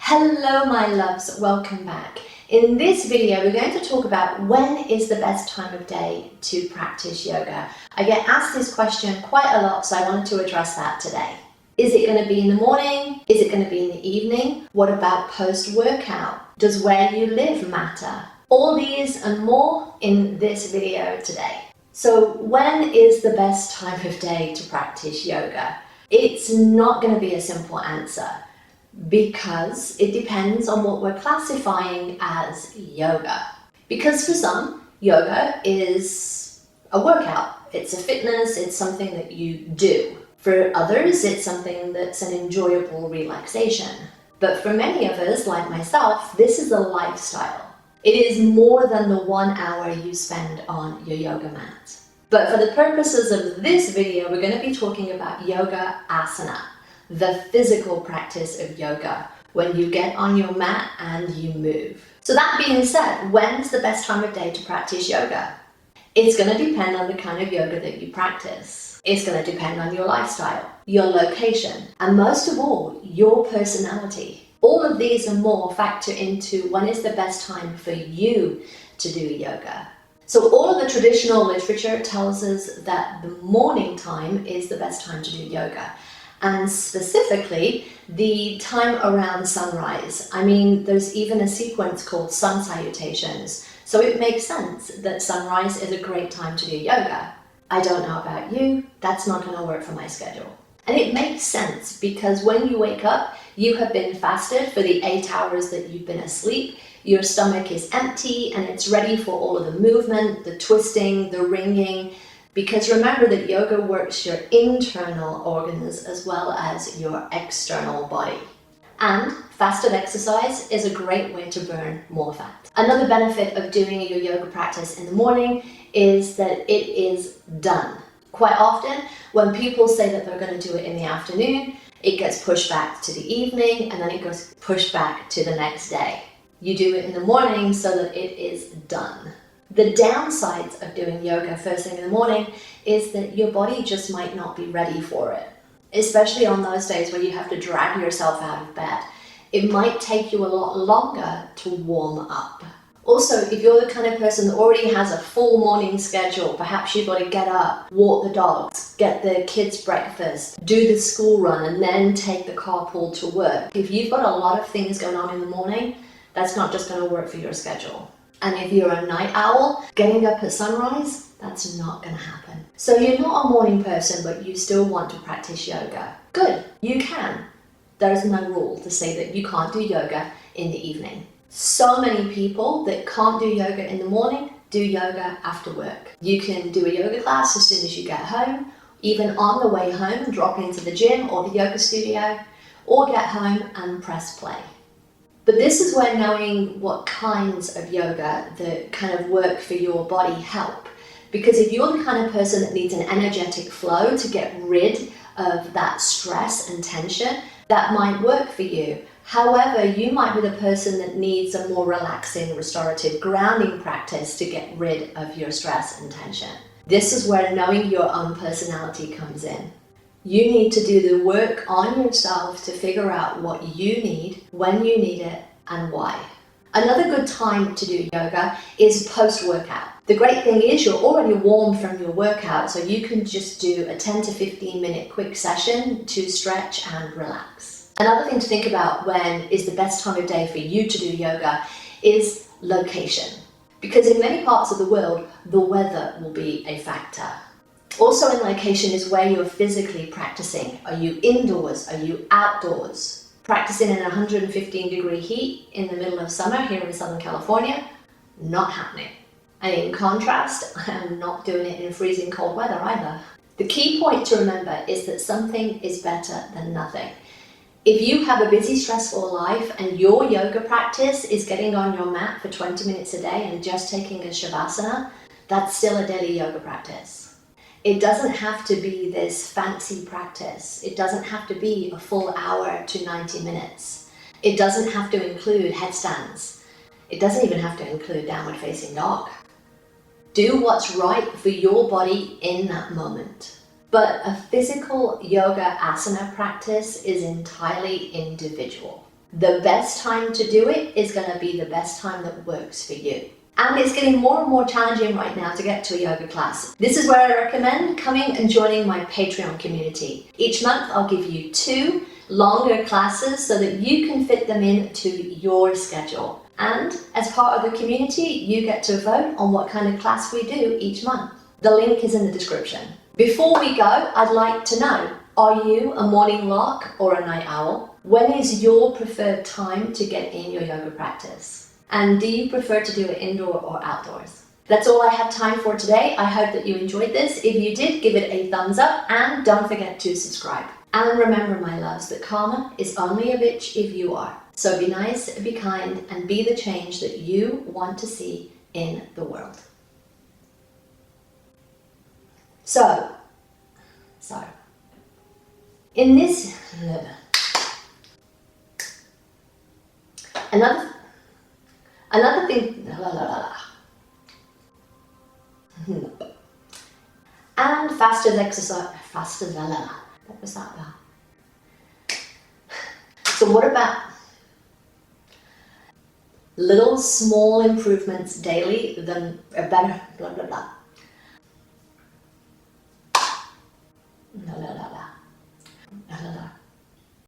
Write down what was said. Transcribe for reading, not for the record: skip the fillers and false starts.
Hello my loves, welcome back. In this video we're going to talk about when is the best time of day to practice yoga. I get asked this question quite a lot, so I wanted to address that today. Is it going to be in the morning? Is it going to be in the evening? What about post-workout? Does where you live matter? All these and more in this video today. So when is the best time of day to practice yoga? It's not going to be a simple answer, because it depends on what we're classifying as yoga. Because for some, yoga is a workout. It's a fitness, it's something that you do. For others, it's something that's an enjoyable relaxation. But for many of us, like myself, this is a lifestyle. It is more than the 1 hour you spend on your yoga mat. But for the purposes of this video, we're going to be talking about yoga asana, the physical practice of yoga, when you get on your mat and you move. So that being said, when's the best time of day to practice yoga? It's going to depend on the kind of yoga that you practice. It's going to depend on your lifestyle, your location, and most of all, your personality. All of these and more factor into when is the best time for you to do yoga. So all of the traditional literature tells us that the morning time is the best time to do yoga. And specifically, the time around sunrise. I mean, there's even a sequence called sun salutations. So it makes sense that sunrise is a great time to do yoga. I don't know about you, that's not going to work for my schedule. And it makes sense because when you wake up, you have been fasted for the 8 hours that you've been asleep. Your stomach is empty and it's ready for all of the movement, the twisting, the wringing. Because remember that yoga works your internal organs as well as your external body. And fasted exercise is a great way to burn more fat. Another benefit of doing your yoga practice in the morning is that it is done. Quite often, when people say that they're going to do it in the afternoon, it gets pushed back to the evening and then it goes pushed back to the next day. You do it in the morning so that it is done. The downsides of doing yoga first thing in the morning is that your body just might not be ready for it, especially on those days where you have to drag yourself out of bed. It might take you a lot longer to warm up. Also, if you're the kind of person that already has a full morning schedule, perhaps you've got to get up, walk the dogs, get the kids breakfast, do the school run, and then take the carpool to work. If you've got a lot of things going on in the morning, that's not just going to work for your schedule. And if you're a night owl, getting up at sunrise, that's not going to happen. So you're not a morning person, but you still want to practice yoga. Good, you can. There's no rule to say that you can't do yoga in the evening. So many people that can't do yoga in the morning do yoga after work. You can do a yoga class as soon as you get home, even on the way home, drop into the gym or the yoga studio, or get home and press play. But this is where knowing what kinds of yoga that kind of work for your body help. Because if you're the kind of person that needs an energetic flow to get rid of that stress and tension, that might work for you. However, you might be the person that needs a more relaxing, restorative grounding practice to get rid of your stress and tension. This is where knowing your own personality comes in. You need to do the work on yourself to figure out what you need, when you need it, and why. Another good time to do yoga is post-workout. The great thing is you're already warm from your workout, so you can just do a 10 to 15 minute quick session to stretch and relax. Another thing to think about when is the best time of day for you to do yoga is location. Because in many parts of the world, the weather will be a factor. Also in location is where you're physically practicing. Are you indoors? Are you outdoors? Practicing in 115-degree heat in the middle of summer here in Southern California? Not happening. And in contrast, I am not doing it in freezing cold weather either. The key point to remember is that something is better than nothing. If you have a busy, stressful life and your yoga practice is getting on your mat for 20 minutes a day and just taking a shavasana, that's still a daily yoga practice. It doesn't have to be this fancy practice. It doesn't have to be a full hour to 90 minutes. It doesn't have to include headstands. It doesn't even have to include downward facing dog. Do what's right for your body in that moment. But a physical yoga asana practice is entirely individual. The best time to do it is going to be the best time that works for you. And it's getting more and more challenging right now to get to a yoga class. This is where I recommend coming and joining my Patreon community. Each month I'll give you 2 longer classes so that you can fit them into your schedule. And as part of the community, you get to vote on what kind of class we do each month. The link is in the description. Before we go, I'd like to know, are you a morning lark or a night owl? When is your preferred time to get in your yoga practice? And do you prefer to do it indoor or outdoors? That's all I have time for today. I hope that you enjoyed this. If you did, give it a thumbs up and don't forget to subscribe. And remember, my loves, that karma is only a bitch if you are. So be nice, be kind, and be the change that you want to see in the world. So in this, another thing, and fasted exercise, what was that about? So what about little small improvements daily, then a better, blah, blah, blah. La, la, la, la. La, la, la.